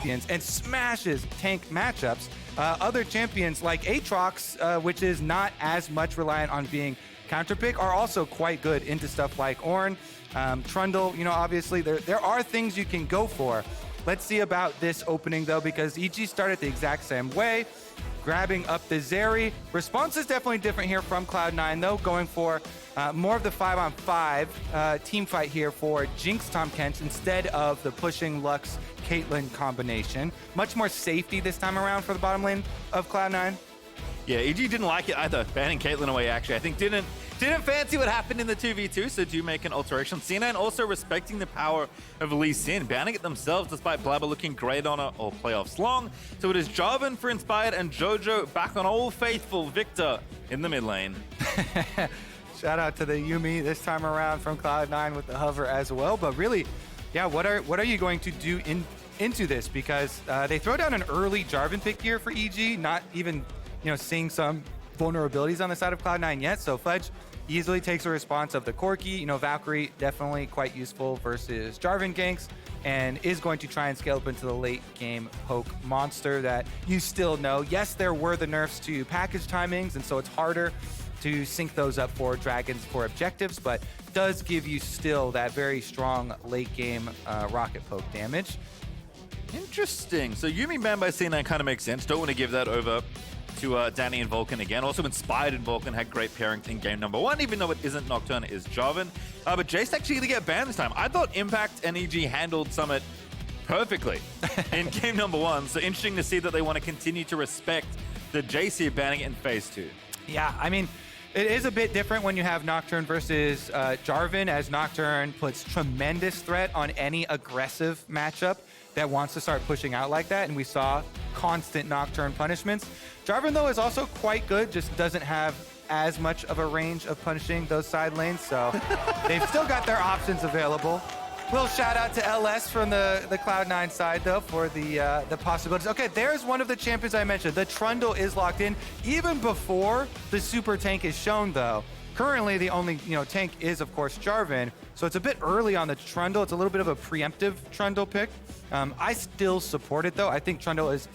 champions and smashes tank matchups. Other champions like Aatrox, which is not as much reliant on being counterpick, are also quite good into stuff like Ornn, Trundle. You know, obviously there are things you can go for. Let's see about this opening though, because EG started the exact same way, grabbing up the Zeri. Response is definitely different here from Cloud9 though, going for more of the 5-on-5 team fight here for Jinx Tahm Kench instead of the pushing Lux Caitlyn combination. Much more safety this time around for the bottom lane of Cloud9. Yeah, EG didn't like it either, banning Caitlyn away actually. I think didn't fancy what happened in the 2v2, so do make an alteration. C9 also respecting the power of Lee Sin, banning it themselves despite Blaber looking great on it all playoffs long. So it is Jarvan for Inspired and Jojo back on Old Faithful Viktor in the mid lane. Shout out to the Yuumi this time around from Cloud9 with the hover as well. But really, yeah, what are you going to do into this? Because they throw down an early Jarvan pick here for EG, not even seeing some vulnerabilities on the side of Cloud9 yet. So Fudge easily takes a response of the Corki. Valkyrie definitely quite useful versus Jarvan ganks, and is going to try and scale up into the late game poke monster that you still know. Yes, there were the nerfs to package timings, and so it's harder to sync those up for dragons for objectives, but does give you still that very strong late game rocket poke damage. Interesting. So Yuumi banned by C9 kind of makes sense. Don't want to give that over to Danny and Vulcan again. Also Inspired and Vulcan had great pairings in game number 1, even though it isn't Nocturne, it is Jarvan. But Jace actually going to get banned this time. I thought Impact and EG handled Summit perfectly in game number 1. So interesting to see that they want to continue to respect the Jace here, banning it in phase 2. Yeah, I mean, it is a bit different when you have Nocturne versus Jarvan, as Nocturne puts tremendous threat on any aggressive matchup that wants to start pushing out like that, and we saw constant Nocturne punishments. Jarvan, though, is also quite good, just doesn't have as much of a range of punishing those side lanes, so they've still got their options available. Little shout out to LS from the Cloud9 side, though, for the possibilities. Okay, there's one of the champions I mentioned. The Trundle is locked in even before the super tank is shown, though. Currently, the only tank is, of course, Jarvan, so it's a bit early on the Trundle. It's a little bit of a preemptive Trundle pick. I still support it, though. I think Trundle is,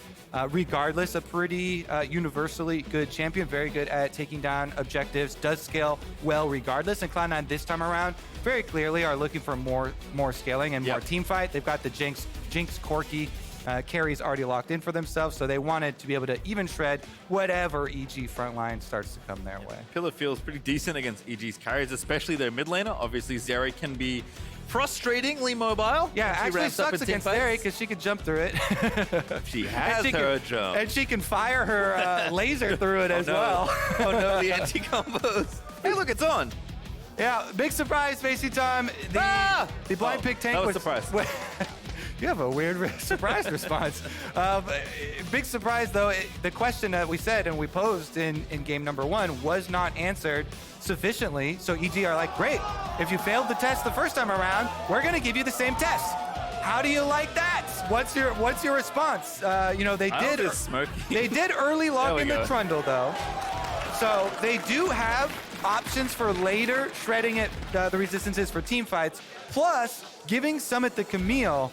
regardless, a pretty universally good champion, very good at taking down objectives, does scale well regardless. And Cloud9 this time around very clearly are looking for more scaling and more team fight. They've got the Jinx Corki carries already locked in for themselves, so they wanted to be able to even shred whatever EG frontline starts to come their way. Pillar feels pretty decent against EG's carries, especially their mid laner. Obviously, Zeri can be frustratingly mobile. Yeah, actually sucks against Zeri because she can jump through it. She has her jump. And she can fire her laser through it as well. Oh no, the anti-combos. Hey, look, it's on. Yeah, big surprise, PastryTime. The blind pick tank was surprised. You have a weird surprise response. Big surprise, though. The question that we said and we posed in game number 1 was not answered sufficiently. So EG are like, great. If you failed the test the first time around, we're going to give you the same test. How do you like that? What's your response? They did early lock in the Trundle, though. So they do have options for later shredding it, the resistances for team fights. Plus, giving Summit the Camille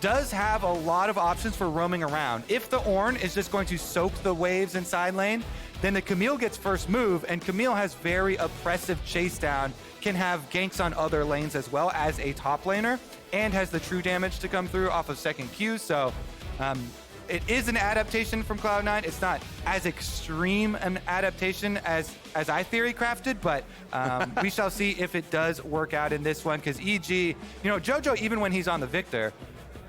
does have a lot of options for roaming around. If the Ornn is just going to soak the waves in side lane, then the Camille gets first move, and Camille has very oppressive chase down, can have ganks on other lanes as well as a top laner, and has the true damage to come through off of second Q. So it is an adaptation from Cloud9. It's not as extreme an adaptation as I theory crafted, but we shall see if it does work out in this one, because EG, Jojo, even when he's on the Viktor,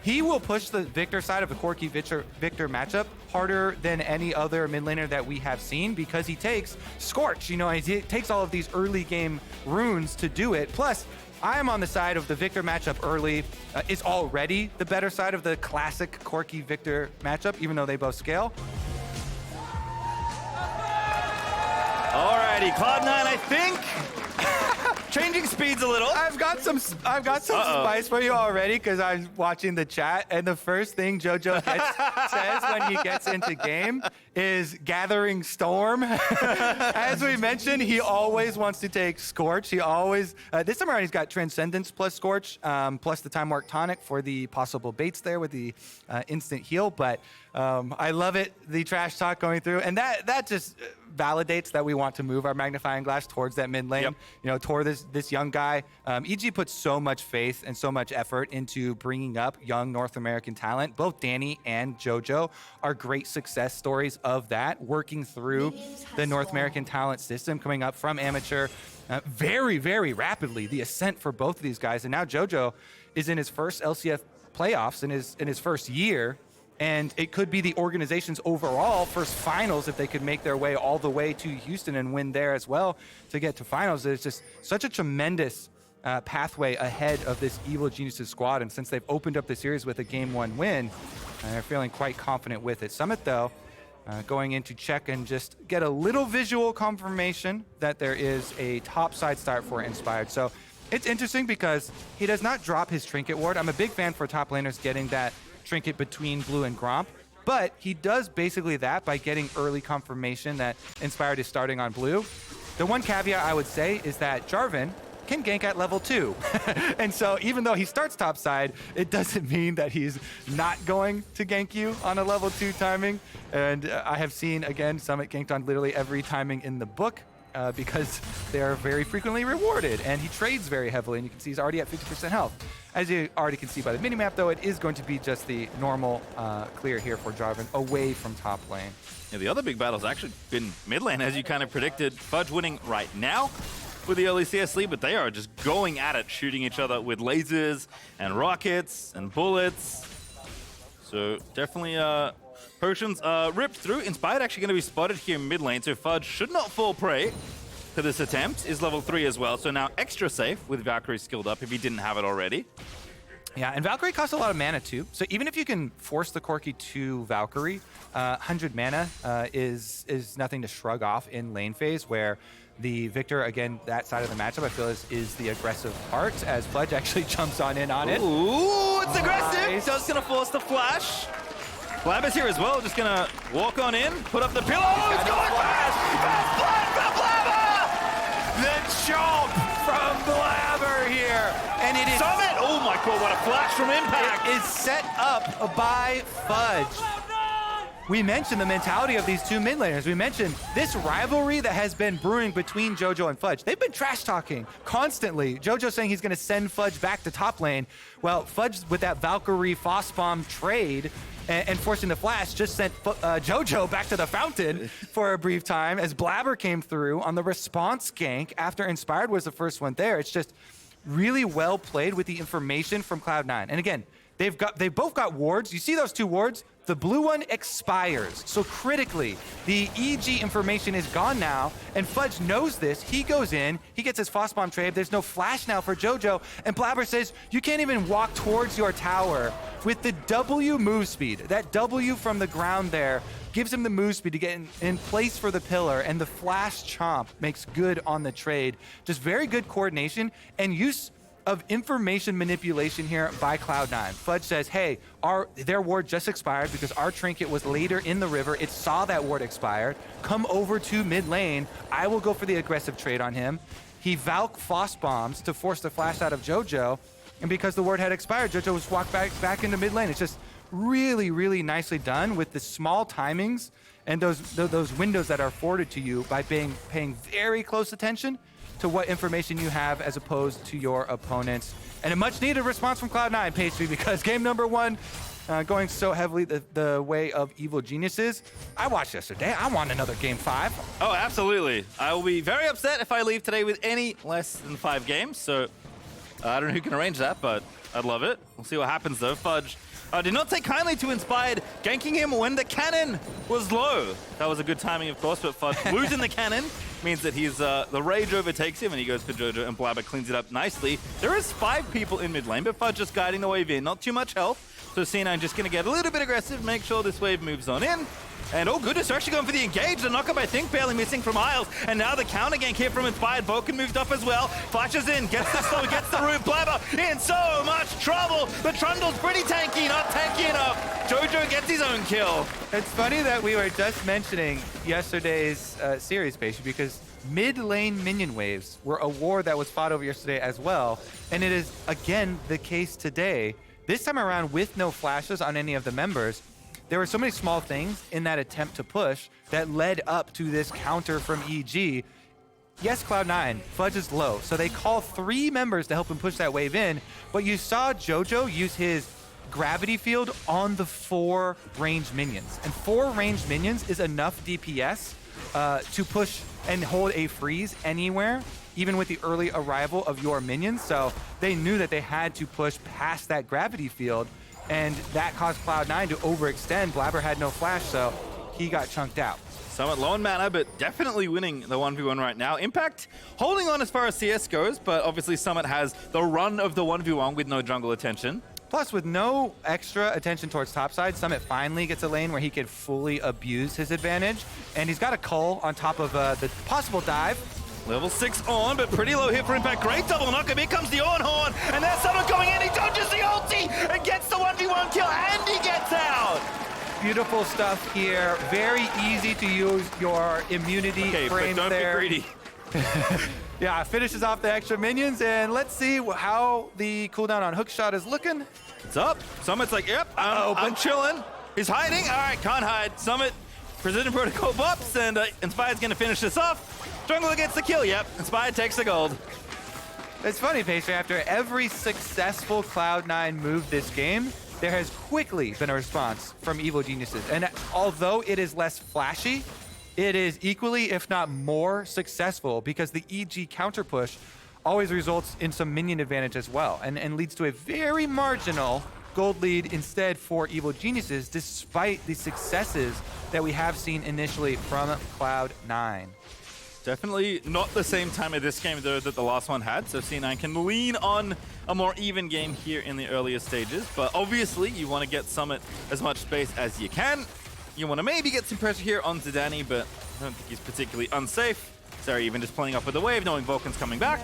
he will push the Viktor side of the Corki Viktor matchup harder than any other mid laner that we have seen, because he takes Scorch, he takes all of these early game runes to do it. Plus, I am on the side of the Viktor matchup early. Is already the better side of the classic Corki Viktor matchup, even though they both scale. Alrighty, Cloud9, I think changing speeds a little. I've got some spice for you already because I'm watching the chat, and the first thing Jojo says when he gets into game is Gathering Storm. As we mentioned, he always wants to take Scorch. He always this time around he's got Transcendence plus Scorch plus the Time Warp Tonic for the possible baits there with the instant heal. But I love it, the trash talk going through, and that just validates that we want to move our magnifying glass towards that mid lane, Yep. you know, toward this young guy. EG puts so much faith and so much effort into bringing up young North American talent. Both Danny and Jojo are great success stories of that, working through the North American talent system, coming up from amateur very, very rapidly, the ascent for both of these guys. And now Jojo is in his first LCS playoffs in his first year. And it could be the organization's overall first finals if they could make their way all the way to Houston and win there as well to get to finals. It's just such a tremendous pathway ahead of this Evil Geniuses squad. And since they've opened up the series with a Game 1 win, they're feeling quite confident with it. Summit, though, going in to check and just get a little visual confirmation that there is a top side start for Inspired. So it's interesting because he does not drop his Trinket Ward. I'm a big fan for top laners getting that Trinket between Blue and Gromp, but he does basically that by getting early confirmation that Inspired is starting on Blue. The one caveat I would say is that Jarvan can gank at level 2. And so even though he starts topside, it doesn't mean that he's not going to gank you on a level 2 timing. And I have seen, again, Summit ganked on literally every timing in the book because they're very frequently rewarded. And he trades very heavily, and you can see he's already at 50% health. As you already can see by the minimap, though, it is going to be just the normal clear here for Jarvan away from top lane. Yeah, the other big battle's actually been mid lane, as you kind of predicted. Fudge winning right now with the early CS lead, but they are just going at it, shooting each other with lasers and rockets and bullets. So definitely potions ripped through. Inspired actually going to be spotted here mid lane, so Fudge should not fall prey to this attempt. Is level 3 as well, so now extra safe with Valkyrie skilled up if he didn't have it already. Yeah, and Valkyrie costs a lot of mana too. So even if you can force the Corki to Valkyrie, 100 mana is nothing to shrug off in lane phase, where the Viktor, again, that side of the matchup, I feel is the aggressive part, as Fudge actually jumps on in on it. Ooh, it's aggressive! Nice. Just gonna force the flash. Blaber's here as well, just gonna walk on in, put up the pillow. Oh, he's got a flash! Fast blood from Blaber! The chomp from Blaber here. And it is Summit! Oh my god, what a flash from Impact! It is set up by Fudge. We mentioned the mentality of these two mid laners. We mentioned this rivalry that has been brewing between Jojo and Fudge. They've been trash talking constantly. Jojo saying he's going to send Fudge back to top lane. Well, Fudge with that Valkyrie Phosbomb trade and forcing the flash just sent Jojo back to the fountain for a brief time as Blaber came through on the response gank after Inspired was the first one there. It's just really well played with the information from Cloud9. And again, they've both got wards. You see those two wards? The blue one expires. So critically, the EG information is gone now, and Fudge knows this. He goes in, he gets his Phosbomb trade. There's no flash now for Jojo, and Blaber says, you can't even walk towards your tower with the W move speed. That W from the ground there gives him the move speed to get in place for the pillar, and the flash chomp makes good on the trade. Just very good coordination and use of information manipulation here by Cloud9. Fudge says, hey, their ward just expired because our trinket was later in the river. It saw that ward expired. Come over to mid lane. I will go for the aggressive trade on him. He Valk Phosbombs to force the flash out of Jojo. And because the ward had expired, Jojo was walked back into mid lane. It's just really, really nicely done with the small timings and those windows that are afforded to you by paying very close attention to what information you have as opposed to your opponents. And a much needed response from Cloud9, Pastry, because game number 1 going so heavily the way of Evil Geniuses. I watched yesterday. I want another game 5. Oh, absolutely. I will be very upset if I leave today with any less than 5 games. So I don't know who can arrange that, but I'd love it. We'll see what happens though. Fudge did not take kindly to Inspired ganking him when the cannon was low. That was a good timing, of course, but Fudge losing the cannon means that he's the rage overtakes him and he goes for Jojo, and Blaber cleans it up nicely. There is 5 people in mid lane, but Fudge just guiding the wave in. Not too much health. So C9 just going to get a little bit aggressive, make sure this wave moves on in. And oh goodness, they're actually going for the engage. The knockup, I think, barely missing from Isles. And now the counter gank here from Inspired. Vulcan moved up as well. Flashes in, gets the slow, gets the root. Blaber in so much trouble. The Trundle's pretty tanky, not tanky enough. Jojo gets his own kill. It's funny that we were just mentioning yesterday's series, Patient, because mid-lane minion waves were a war that was fought over yesterday as well. And it is, again, the case today. This time around with no flashes on any of the members. There were so many small things in that attempt to push that led up to this counter from EG. Yes, Cloud9, Fudge is low, so they call 3 members to help him push that wave in, but you saw Jojo use his gravity field on the 4 ranged minions. And 4 ranged minions is enough DPS to push and hold a freeze anywhere, even with the early arrival of your minions. So they knew that they had to push past that gravity field, and that caused Cloud9 to overextend. Blaber had no flash, so he got chunked out. Summit low in mana, but definitely winning the 1v1 right now. Impact holding on as far as CS goes, but obviously Summit has the run of the 1v1 with no jungle attention. Plus, with no extra attention towards topside, Summit finally gets a lane where he can fully abuse his advantage. And he's got a cull on top of the possible dive. Level 6 on, but pretty low hit for Impact. Great double knockup. Here comes the Ornn, and there's someone going in. He dodges the ulti and gets the 1v1 kill, and he gets out. Beautiful stuff here. Very easy to use your immunity frames but don't there. be greedy. Yeah, finishes off the extra minions, and let's see how the cooldown on hookshot is looking. It's up. Summit's like, yep, I'm chilling. He's hiding. All right, can't hide. Summit, Precision Protocol buffs, and Inspired's going to finish this off. Jungle gets the kill, yep. Inspired takes the gold. It's funny, Pastry, after every successful Cloud9 move this game, there has quickly been a response from Evil Geniuses. And although it is less flashy, it is equally, if not more, successful because the EG counter push always results in some minion advantage as well and leads to a very marginal gold lead instead for Evil Geniuses, despite the successes that we have seen initially from Cloud9. Definitely not the same time of this game, though, that the last one had, so C9 can lean on a more even game here in the earlier stages, but obviously you want to get Summit as much space as you can. You want to maybe get some pressure here onto Danny, but I don't think he's particularly unsafe. Zeri even just playing up with the wave, knowing Vulcan's coming back.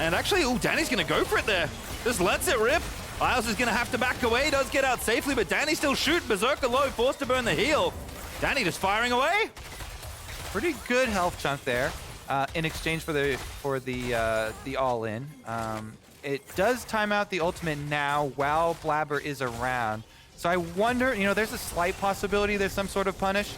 And actually, oh, Danny's going to go for it there. Just lets it rip. Isles is going to have to back away, does get out safely, but Danny still shoots. Berserker low, forced to burn the heal. Danny just firing away. Pretty good health chunk there in exchange for the all-in. It does time out the ultimate now while Blaber is around. So I wonder, there's a slight possibility there's some sort of punish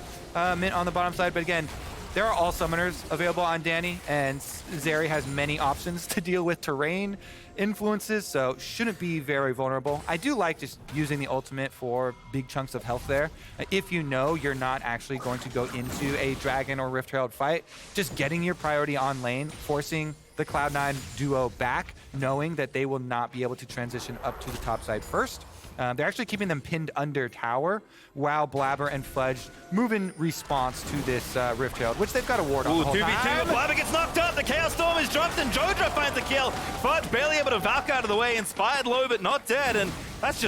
mint on the bottom side, but again, there are all summoners available on Danny, and Zeri has many options to deal with terrain influences, so shouldn't be very vulnerable. I do like just using the ultimate for big chunks of health there. If you know you're not actually going to go into a Dragon or Rift Herald fight, just getting your priority on lane, forcing the Cloud9 duo back, knowing that they will not be able to transition up to the top side first. They're actually keeping them pinned under tower while Blaber and Fudge move in response to this Rift Herald, which they've got a ward on the whole 2v2, time. Blaber gets knocked up, the Chaos Storm is dropped, and Jojo finds the kill. Fudge barely able to Valk out of the way, Inspired low but not dead, and that's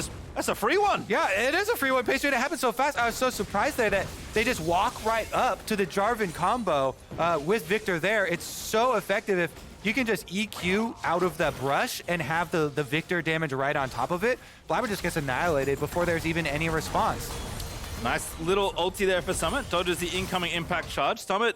a free one. Yeah, it is a free one, Pastry. It happened so fast. I was so surprised there that they just walk right up to the Jarvan combo with Viktor there. It's so effective if you can just EQ out of the brush and have the Viktor damage right on top of it. Blaber just gets annihilated before there's even any response. Nice little ulti there for Summit. Dodges the incoming impact charge. Summit,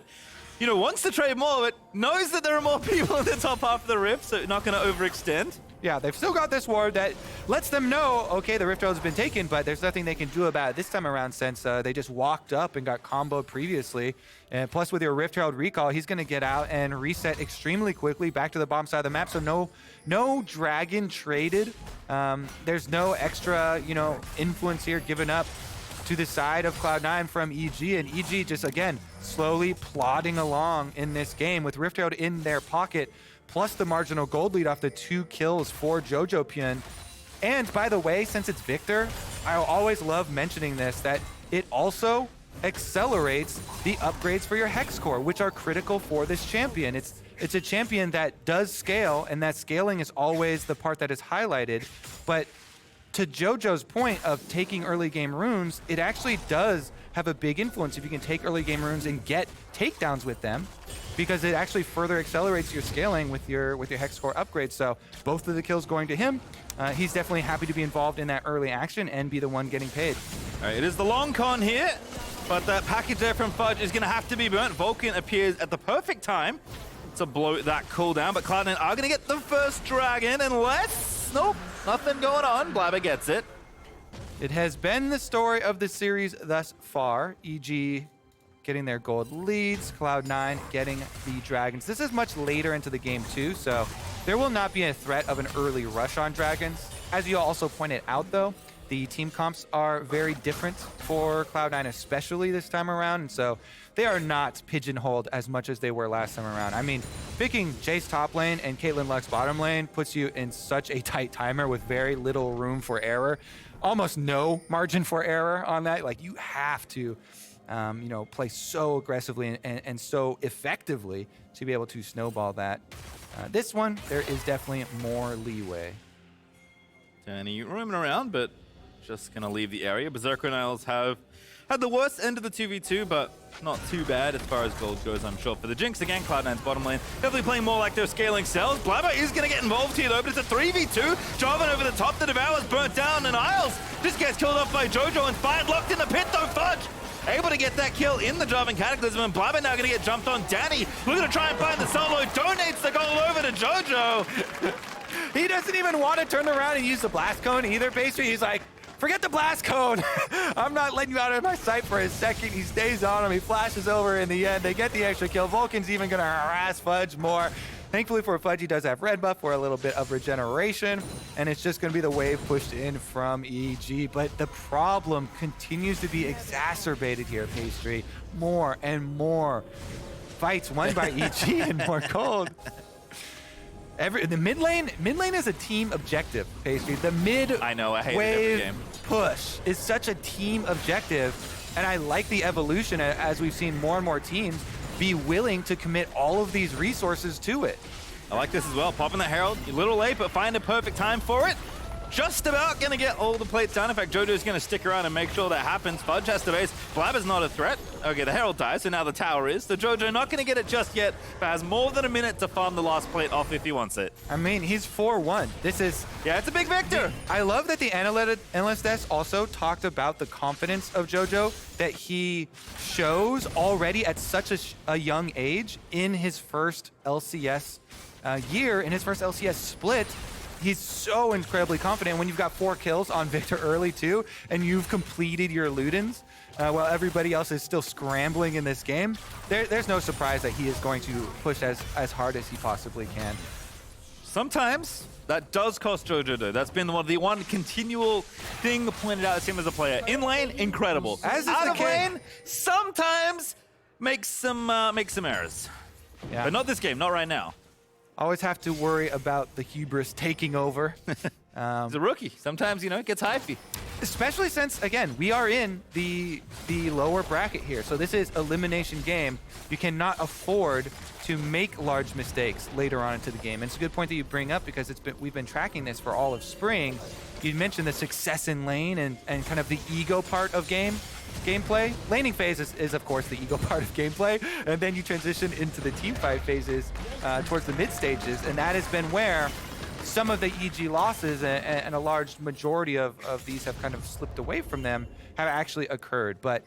wants to trade more, but knows that there are more people in the top half of the Rift, so not going to overextend. Yeah, they've still got this ward that lets them know, okay, the Rift Herald has been taken, but there's nothing they can do about it this time around since they just walked up and got comboed previously. And plus with your Rift Herald recall, he's going to get out and reset extremely quickly back to the bottom side of the map. So no Dragon traded. There's no extra, influence here given up to the side of Cloud9 from EG. And EG just, again, slowly plodding along in this game with Rift Herald in their pocket, plus the marginal gold lead off the 2 kills for Jojopyun. And by the way, since it's Viktor, I always love mentioning this, that it also accelerates the upgrades for your Hex Core, which are critical for this champion. It's a champion that does scale, and that scaling is always the part that is highlighted. But to Jojo's point of taking early game runes, it actually does have a big influence if you can take early game runes and get takedowns with them, because it actually further accelerates your scaling with your hex core upgrades. So both of the kills going to him. He's definitely happy to be involved in that early action and be the one getting paid. All right, it is the long con here, but that package there from Fudge is going to have to be burnt. Vulcan appears at the perfect time to blow that cooldown, but Cloud9 are going to get the first dragon unless... Nope, nothing going on. Blaber gets it. It has been the story of the series thus far. EG getting their gold leads, Cloud9 getting the dragons. This is much later into the game too, so there will not be a threat of an early rush on dragons. As you also pointed out though, the team comps are very different for Cloud9, especially this time around, and so they are not pigeonholed as much as they were last time around. I mean, picking Jace top lane and Caitlyn Lux bottom lane puts you in such a tight timer with very little room for error. Almost no margin for error on that. Like, you have to, you know, play so aggressively and so effectively to be able to snowball that. This one, there is definitely more leeway. Danny roaming around, but just going to leave the area. Berserker and Isles have had the worst end of the 2v2, but not too bad as far as gold goes, I'm sure. For the Jinx, again, Cloud9's bottom lane, definitely playing more like they're scaling cells. Blaber is going to get involved here, though, but it's a 3v2. Jarvan over the top, the Devour's burnt down, and Isles just gets killed off by Jojo, and Fired locked in the pit, though. Fudge able to get that kill in the Jarvan Cataclysm, and Blaber now going to get jumped on. Danny looking to try and find the solo, donates the goal over to Jojo. He doesn't even want to turn around and use the blast cone either, Pastry. He's like, forget the blast cone. I'm not letting you out of my sight for a second. He stays on him. He flashes over in the end. They get the extra kill. Vulcan's even going to harass Fudge more. Thankfully for Fudge, he does have red buff for a little bit of regeneration, and it's just going to be the wave pushed in from EG. But the problem continues to be exacerbated here, Pastry. More and more fights won by EG and more gold. The mid lane is a team objective, Pastry. The mid I know, I hate wave it every game. push is such a team objective, and I like the evolution as we've seen more and more teams be willing to commit all of these resources to it. I like this as well. Popping the Herald, a little late, but find a perfect time for it. Just about going to get all the plates down. In fact, Jojo's going to stick around and make sure that happens. Fudge has to base. Blaber's not a threat. Okay, the Herald dies, so now the tower is. So Jojo not going to get it just yet, but has more than a minute to farm the last plate off if he wants it. I mean, he's 4-1. This is... Yeah, it's a big Viktor. I love that the analyst desk also talked about the confidence of Jojo that he shows already at such a young age in his first LCS year, in his first LCS split. He's so incredibly confident when you've got 4 kills on Viktor early too, and you've completed your Ludens while everybody else is still scrambling in this game. There's no surprise that he is going to push as hard as he possibly can. Sometimes that does cost Jojo though. That's been the one continual thing pointed out as him as a player. In lane, incredible. As out of lane, sometimes makes some errors. Yeah. But not this game, not right now. Always have to worry about the hubris taking over. He's a rookie. Sometimes, you know, it gets hypey. Especially since, again, we are in the lower bracket here. So this is elimination game. You cannot afford to make large mistakes later on into the game. And it's a good point that you bring up because we've been tracking this for all of spring. You mentioned the success in lane and kind of the ego part of gameplay. Laning phase is of course the ego part of gameplay, and then you transition into the team fight phases towards the mid stages, and that has been where some of the EG losses and a large majority of these have kind of slipped away from them have actually occurred. But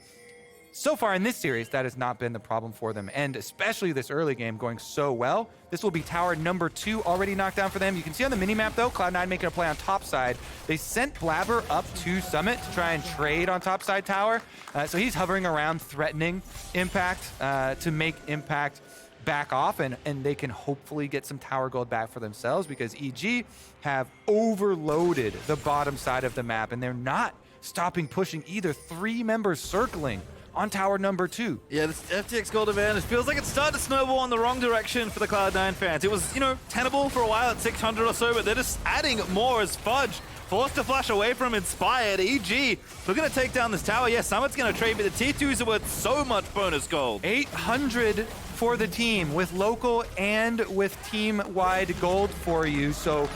so far in this series, that has not been the problem for them, and especially this early game going so well. This will be tower number 2 already knocked down for them. You can see on the minimap though, Cloud9 making a play on top side. They sent Blaber up to Summit to try and trade on top side tower. So he's hovering around threatening Impact to make Impact back off, and they can hopefully get some tower gold back for themselves because EG have overloaded the bottom side of the map, and they're not stopping pushing either. 3 members circling on tower number 2. Yeah, this FTX gold advantage feels like it's starting to snowball in the wrong direction for the Cloud9 fans. It was, you know, tenable for a while at 600 or so, but they're just adding more as Fudge forced to flash away from Inspired. EG looking to take down this tower. Yes, Summit's going to trade, but the T2s are worth so much bonus gold. 800 for the team with local and with team-wide gold for you. So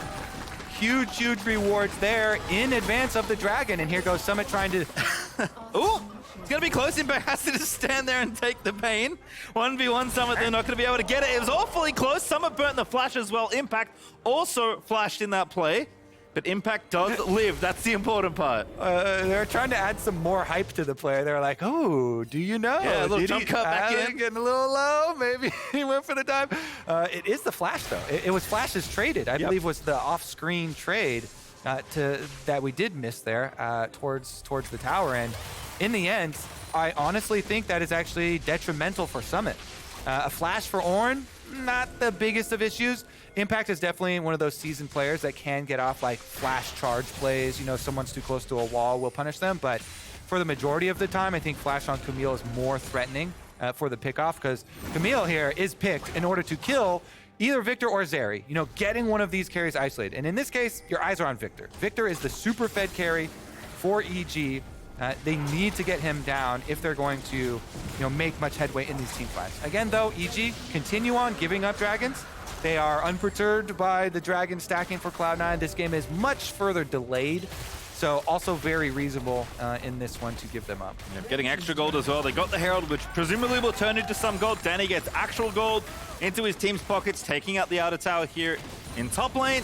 huge rewards there in advance of the dragon. And here goes Summit trying to... Ooh! It's going to be close. Impact has to just stand there and take the pain. 1v1 Summit, they're not going to be able to get it. It was awfully close. Summit burnt the flash as well. Impact also flashed in that play. But Impact does live. That's the important part. They're trying to add some more hype to the player. They're like, oh, do you know? Yeah, a little jump cut back in. Getting a little low. Maybe he went for the dive. It is the flash, though. It was flashes traded. I believe was the off-screen trade that we did miss there towards the tower. And in the end, I honestly think that is actually detrimental for Summit. A flash for Ornn, not the biggest of issues. Impact is definitely one of those seasoned players that can get off like flash charge plays. You know, someone's too close to a wall will punish them. But for the majority of the time, I think flash on Camille is more threatening for the pickoff, because Camille here is picked in order to kill either Viktor or Zeri. You know, getting one of these carries isolated. And in this case, your eyes are on Viktor. Viktor is the super fed carry for EG. They need to get him down if they're going to, make much headway in these team fights. Again, though, EG continue on giving up dragons. They are unperturbed by the dragon stacking for Cloud9. This game is much further delayed, so also very reasonable in this one to give them up. Yeah, getting extra gold as well. They got the Herald, which presumably will turn into some gold. Danny gets actual gold into his team's pockets, taking out the outer tower here in top lane.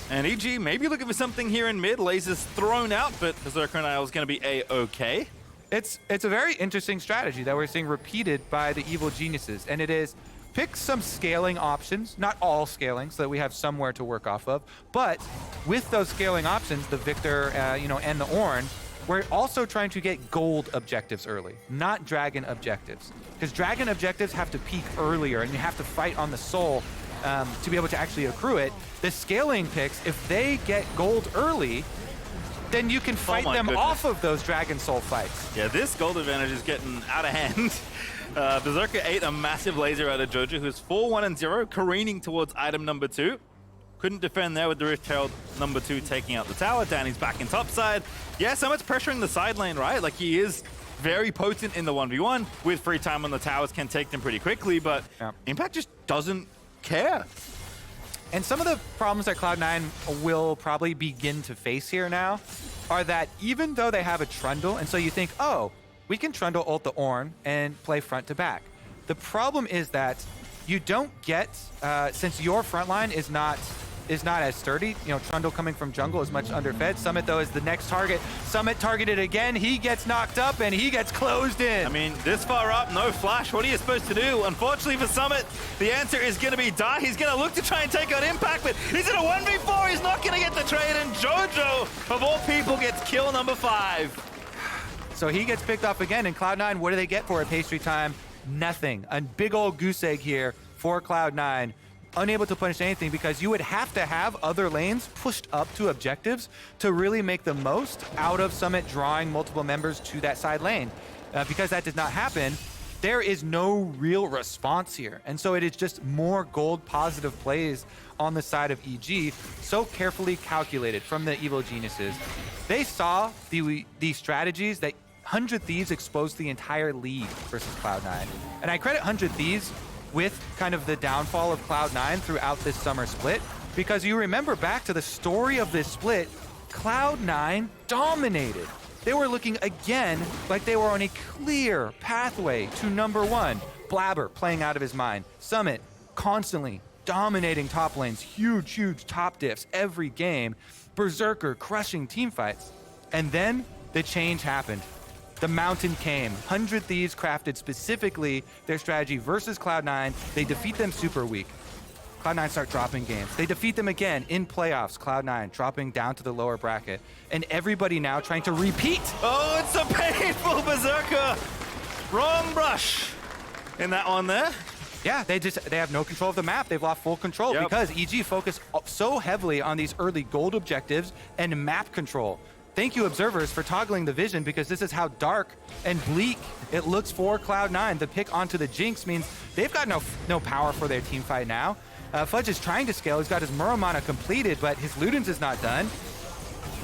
And EG maybe looking for something here in mid. Lasers thrown out, but Berserker and I is going to be A-okay. It's a very interesting strategy that we're seeing repeated by the evil geniuses, and it is pick some scaling options, not all scaling, so that we have somewhere to work off of. But with those scaling options, the Viktor, and the Ornn, we're also trying to get gold objectives early, not dragon objectives. Because dragon objectives have to peak earlier, and you have to fight on the soul to be able to actually accrue it. The scaling picks, if they get gold early, then you can fight them off of those dragon soul fights. Yeah, this gold advantage is getting out of hand. Berserker ate a massive laser out of Jojo, who's 4-1-0, careening towards item number 2. Couldn't defend there with the Rift Herald number 2 taking out the tower. Danny's back in top side. Yeah, so much pressure in the side lane, right? Like, he is very potent in the 1v1. With free time on the towers, can take them pretty quickly, but Impact just doesn't care. And some of the problems that Cloud9 will probably begin to face here now are that even though they have a Trundle, and so you think, oh, we can Trundle ult the Ornn and play front to back. The problem is that you don't get, since your front line is not as sturdy, Trundle coming from jungle is much underfed. Summit, though, is the next target. Summit targeted again. He gets knocked up and he gets closed in. I mean, this far up, no flash. What are you supposed to do? Unfortunately for Summit, the answer is going to be die. He's going to look to try and take out Impact, but he's in a 1v4. He's not going to get the trade, and Jojo, of all people, gets kill number 5. So he gets picked off again, and Cloud9, what do they get for it? PastryTime? Nothing. A big old goose egg here for Cloud9. Unable to punish anything, because you would have to have other lanes pushed up to objectives to really make the most out of Summit drawing multiple members to that side lane. Because that did not happen, there is no real response here. And so it is just more gold positive plays on the side of EG, so carefully calculated from the evil geniuses. They saw the strategies that 100 Thieves exposed the entire league versus Cloud9. And I credit 100 Thieves with kind of the downfall of Cloud9 throughout this summer split, because you remember back to the story of this split, Cloud9 dominated. They were looking again like they were on a clear pathway to #1. Blaber playing out of his mind. Summit constantly dominating top lanes, huge top diffs every game. Berserker crushing team fights. And then the change happened. The mountain came. 100 Thieves crafted specifically their strategy versus Cloud9. They defeat them super weak. Cloud9 start dropping games. They defeat them again in playoffs. Cloud9 dropping down to the lower bracket. And everybody now trying to repeat. Oh, it's a painful Berserker. Wrong brush in that one there. Yeah, they have no control of the map. They've lost full control because EG focused so heavily on these early gold objectives and map control. Thank you, observers, for toggling the vision, because this is how dark and bleak it looks for Cloud9. The pick onto the Jinx means they've got no power for their team fight now. Fudge is trying to scale. He's got his Muramana completed, but his Ludens is not done.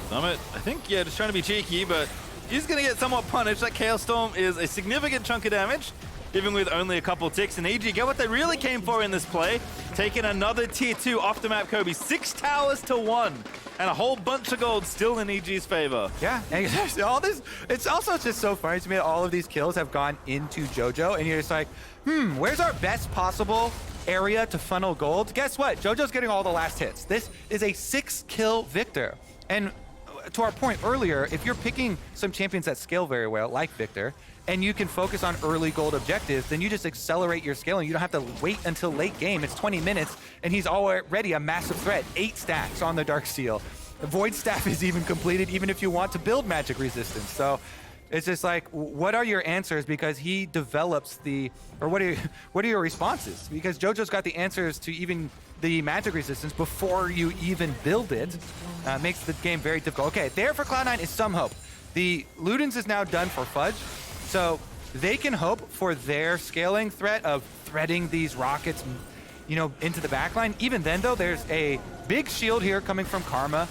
Summit, I think, just trying to be cheeky, but he's going to get somewhat punished. That Chaos Storm is a significant chunk of damage. even with only a couple ticks. And EG get what they really came for in this play, taking another tier 2 off the map, Kobe. 6 towers to 1, and a whole bunch of gold still in EG's favor. Yeah, and all this, it's also just so funny to me that all of these kills have gone into Jojo, and you're just like, where's our best possible area to funnel gold? Guess what? Jojo's getting all the last hits. This is a 6-kill Viktor. And to our point earlier, if you're picking some champions that scale very well, like Viktor, and you can focus on early gold objectives, then you just accelerate your scaling. You don't have to wait until late game. It's 20 minutes, and he's already a massive threat. 8 stacks on the Darksteel. The Void Staff is even completed, even if you want to build magic resistance. So it's just like, what are your answers? Because he develops what are your responses? Because Jojo's got the answers to even the magic resistance before you even build it. Makes the game very difficult. Okay, there for Cloud9 is some hope. The Ludens is now done for Fudge, so they can hope for their scaling threat of threading these rockets, into the backline. Even then, though, there's a big shield here coming from Karma.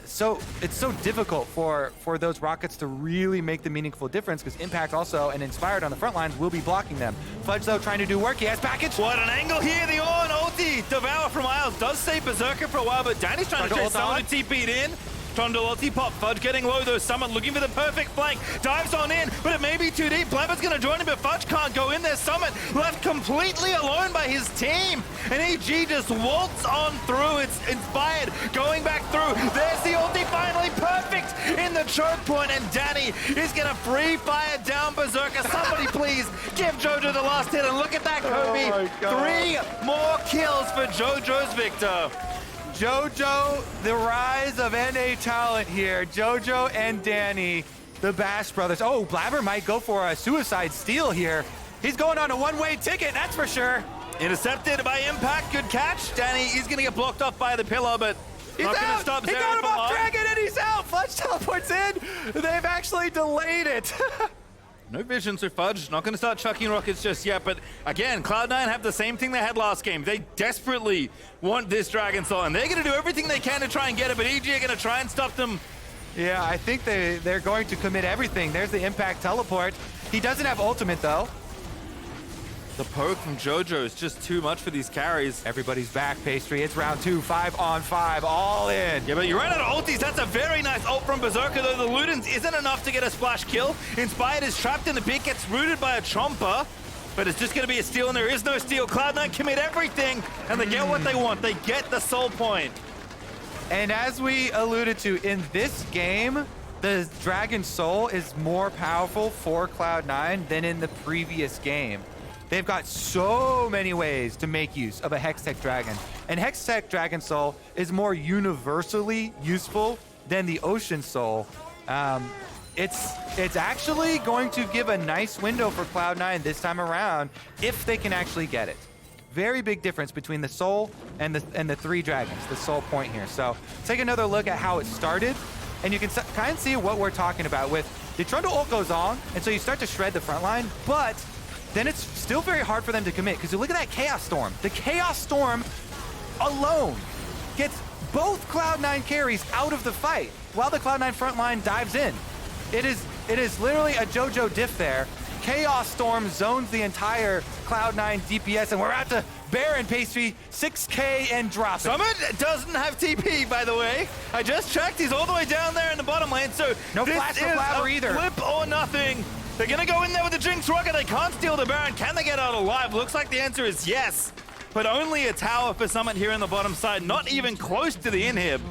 So it's so difficult for those rockets to really make the meaningful difference, because Impact also and Inspired on the front lines will be blocking them. Fudge, though, trying to do work. He has package. What an angle here. The Ornn ulti. Devour from Isles does save Berserker for a while, but Danny's trying to chase someone who TP'd in. Trundle ulti pop. Fudge getting low though. Summit looking for the perfect flank. Dives on in, but it may be too deep. Blaber's going to join him, but Fudge can't go in there. Summit left completely alone by his team. And EG just waltz on through. It's Inspired going back through. There's the ulti finally. Perfect in the choke point. And Danny is going to free fire down Berserker. Somebody please give Jojo the last hit. And look at that, Kobe. 3 more kills for Jojo's Viktor. Jojo, the rise of NA talent here. Jojo and Danny, the Bash brothers. Oh, Blaber might go for a suicide steal here. He's going on a one-way ticket, that's for sure. Intercepted by Impact, good catch. Danny is going to get blocked off by the pillar, but he's not going to out. stop He Zeri got him from off long. Dragon and he's out. Fudge teleports in. They've actually delayed it. No vision, so Fudge not going to start chucking rockets just yet, but again, Cloud9 have the same thing they had last game. They desperately want this Dragon Soul, and they're going to do everything they can to try and get it, but EG are going to try and stop them. Yeah, I think they're going to commit everything. There's the Impact teleport. He doesn't have ultimate, though. The poke from Jojo is just too much for these carries. Everybody's back, Pastry. It's round 2, 5 on 5, all in. Yeah, but you ran out of ultis. That's a very nice ult from Berserker, though the Ludens isn't enough to get a splash kill. Inspired is trapped in the pit, gets rooted by a Chomper, but it's just going to be a steal, and there is no steal. Cloud9 commit everything, and they get what they want. They get the soul point. And as we alluded to, in this game, the Dragon Soul is more powerful for Cloud9 than in the previous game. They've got so many ways to make use of a Hextech Dragon. And Hextech Dragon Soul is more universally useful than the Ocean Soul. It's actually going to give a nice window for Cloud9 this time around if they can actually get it. Very big difference between the Soul and the 3 dragons, the Soul point here. So take another look at how it started, and you can kind of see what we're talking about with the Trundle ult goes on, and so you start to shred the front line, but then it's still very hard for them to commit, because you look at that Chaos Storm. The Chaos Storm alone gets both Cloud9 carries out of the fight while the Cloud9 front line dives in. It is literally a Jojo diff there. Chaos Storm zones the entire Cloud9 DPS, and we're out to Baron Pastry, 6K and drop it. Summit doesn't have TP, by the way. I just checked. He's all the way down there in the bottom lane, so no flash for Blaber either. Flip or nothing. They're going to go in there with the Jinx rocket. They can't steal the Baron. Can they get out alive? Looks like the answer is yes. But only a tower for Summit here in the bottom side. Not even close to the inhib.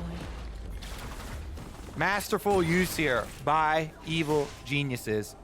Masterful use here by evil geniuses.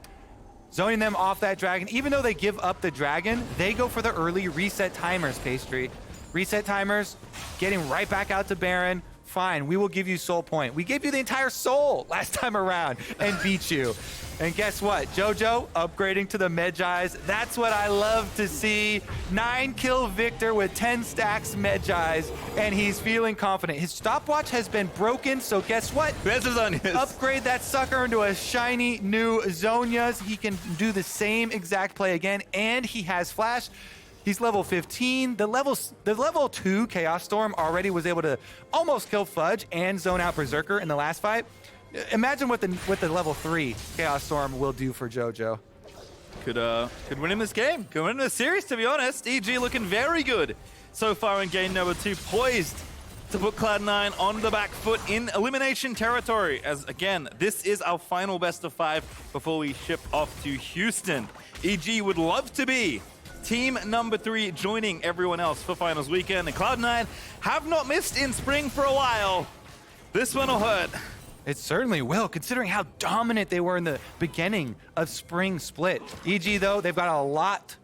Zoning them off that dragon. Even though they give up the dragon, they go for the early reset timers, Pastry. Reset timers, getting right back out to Baron. Fine, we will give you soul point. We gave you the entire soul last time around and beat you. And guess what? Jojo upgrading to the Medjais. That's what I love to see. 9-kill Viktor with 10 stacks Medjais, and he's feeling confident. His stopwatch has been broken, so guess what? There's his on his. Upgrade that sucker into a shiny new Zhonya's. He can do the same exact play again, and he has flash. He's level 15. The level 2 Chaos Storm already was able to almost kill Fudge and zone out Berserker in the last fight. Imagine what the level 3 Chaos Storm will do for Jojo. could win in this game. Could win in this series, to be honest. EG looking very good so far in game number 2, poised to put Cloud9 on the back foot in elimination territory. As again, this is our final best of 5 before we ship off to Houston. EG would love to be team number 3, joining everyone else for finals weekend. And Cloud9 have not missed in spring for a while. This one will hurt. It certainly will, considering how dominant they were in the beginning of spring split. EG, though, they've got a lot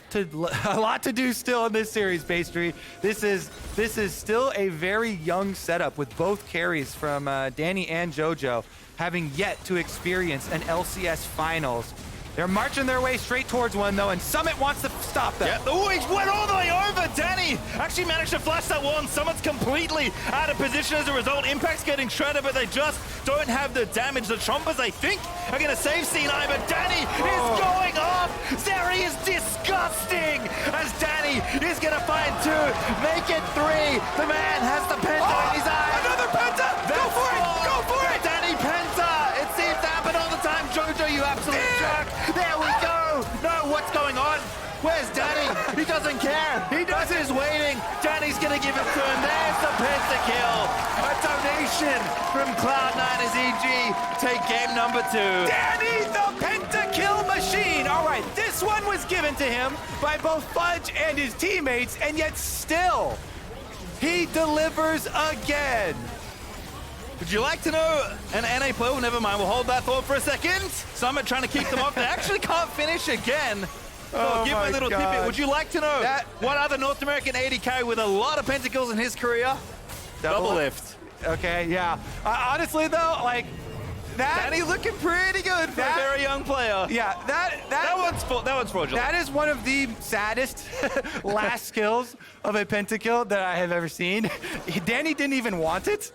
to do still in this series, Pastry. This is still a very young setup with both carries from Danny and Jojo having yet to experience an LCS finals. They're marching their way straight towards one, though, and Summit wants to stop them. Yeah. Oh, he went all the way over. Danny actually managed to flash that wall, and Summit's completely out of position as a result. Impact's getting shredded, but they just don't have the damage. The Chompers, I think, are going to save C9, but Danny is going off. Zeri is disgusting as Danny is going to find 2, make it 3. The man has the penta in his eye. Another penta! Go for it! Go for it! Danny penta! It seems to happen all the time. Jojo, you absolute jerk! There we go! No, what's going on? Where's Danny? He doesn't care. He does his waiting. Danny's gonna give it to him. There's the penta-kill. A donation from Cloud9 as EG take game number 2. Danny, the penta-kill machine! All right, this one was given to him by both Fudge and his teammates, and yet still, he delivers again. Would you like to know an NA player? Well, never mind, we'll hold that thought for a second. Summit trying to keep them off. They actually can't finish again. Oh, give me a little tidbit. Would you like to know what other North American AD carry with a lot of pentakills in his career? Double lift. Okay, yeah. Honestly, though, like, Danny looking pretty good for a very young player. Yeah, that one's fraudulent. That is one of the saddest last kills of a pentakill that I have ever seen. Danny didn't even want it.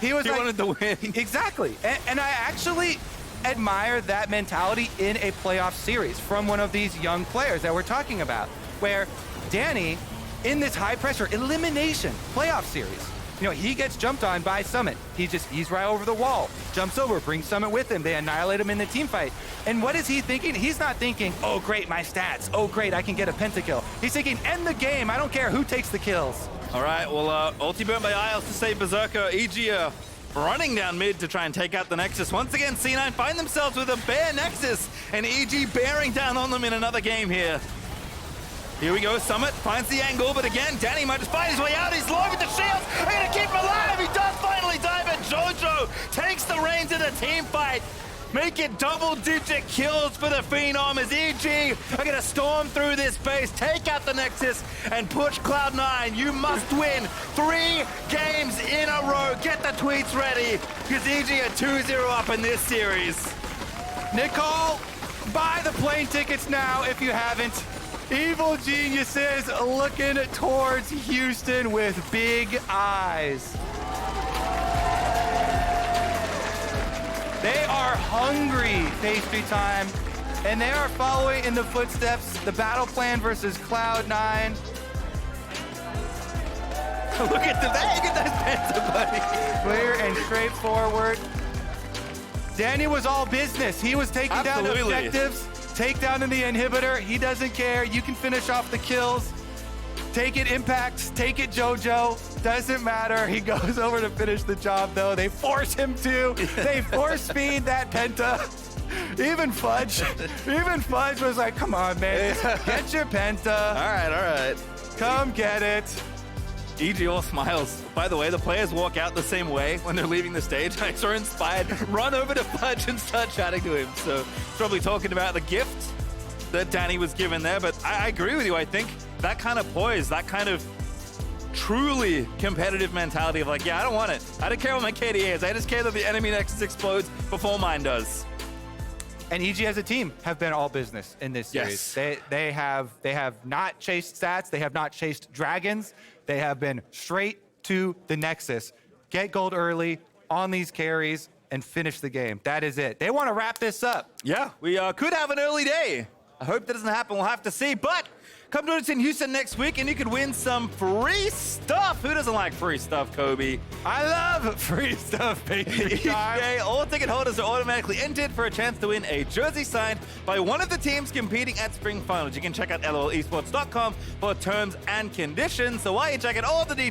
he wanted to win. Exactly. And I actually admire that mentality in a playoff series from one of these young players that we're talking about, where Danny, in this high pressure elimination playoff series, you know, he gets jumped on by Summit. He's right over the wall, jumps over, brings Summit with him. They annihilate him in the team fight. And what is he thinking? He's not thinking, oh, great, my stats. Oh, great, I can get a pentakill. He's thinking, end the game. I don't care who takes the kills. All right, well, ulti burn by Isles to save Berserker. EG running down mid to try and take out the Nexus. Once again, C9 find themselves with a bare Nexus, and EG bearing down on them in another game here. Here we go, Summit finds the angle, but again, Danny might just fight his way out. He's low with the shields. They're gonna keep him alive. He does finally dive, and Jojo takes the reins in the team fight. Make it double-digit kills for the Phenom as EG are gonna storm through this base, take out the Nexus, and push Cloud9. You must win 3 games in a row. Get the tweets ready, because EG are 2-0 up in this series. Nicole, buy the plane tickets now if you haven't. Evil Geniuses looking towards Houston with big eyes. They are hungry, PastryTime, and they are following in the footsteps, the battle plan versus Cloud9. Look at them, look at those penta, buddy. Clear and straightforward. Danny was all business. He was taking down objectives. Takedown in the inhibitor, he doesn't care. You can finish off the kills. Take it, Impact, take it, Jojo. Doesn't matter. He goes over to finish the job, though. They force him to. They force feed that penta. Even Fudge was like, come on, man. Get your penta. All right. Come get it. EG all smiles. By the way, the players walk out the same way when they're leaving the stage. I saw Inspired run over to Fudge and start chatting to him. So probably talking about the gift that Danny was given there. But I agree with you. I think that kind of poise, that kind of truly competitive mentality of like, yeah, I don't want it. I don't care what my KD is. I just care that the enemy Nexus explodes before mine does. And EG as a team have been all business in this series. Yes. They have not chased stats. They have not chased dragons. They have been straight to the Nexus. Get gold early on these carries and finish the game. That is it. They want to wrap this up. Yeah, we could have an early day I hope that doesn't happen. We'll have to see. But come to us in Houston next week, and you could win some free stuff. Who doesn't like free stuff, Kobe? I love free stuff, baby. Each day, all ticket holders are automatically entered for a chance to win a jersey signed by one of the teams competing at Spring Finals. You can check out lolesports.com for terms and conditions. So while you check out all the details,